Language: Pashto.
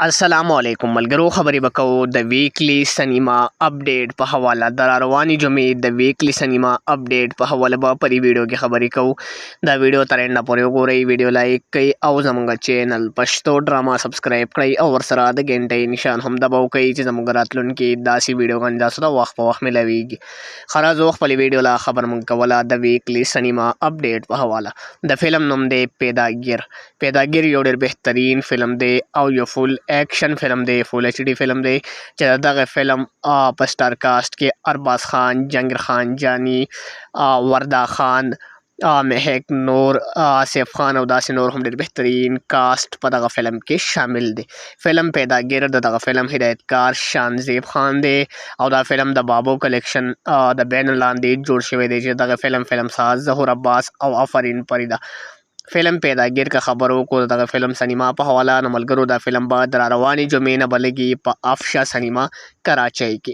अस्सलामुअलैकुम मलगरो खबरी बको द वीकली सनीमा अपडेट په حواله د رواني جمعې د ویکلی سینما اپډیټ په حواله به پری ویډیو کې خبرې کوو دا ویډیو تر انده پورې وګورئ ویډیو لایک کړئ او زموږ چینل پښتو ډراما سبسکرایب کړئ او ورسره د غنټې نشان هم دباو کړئ چې زموږ راتلونکي داسې ویډیوګان تاسو ته وخت په وخت ملويږي خلاص خپل ویډیو لا خبر مونږ کوله د ویکلی سینما اپډیټ په حواله د فلم نوم دی پیداګیر یو ډېر بهترین فلم دی او یو فول ایکشن فلم دی فول ایچ ڈی فلم دی چې دغه فلم په سٹار کاسٹ کې ارباز خان جنگیر خان جانی وردا خان مهک نور آصف خان او داسې نور هم ډېر بهترین کاسٹ په دغه فلم کې شامل دی فلم پیداګیر دغه فلم هدایتکار شانزیب خان دی او دا فلم د بابو کلیکشن د بین لاندې جوړ شوی دی چې دغه فلم ساز ظهور عباس او آفرین پریدا فلم پیداګیر کا خبرو کو دغه فلم سینما په حواله نه ملګرو دا فلم بعد را رواني جمعې نه بلګي په افشا سینما کراچۍ کې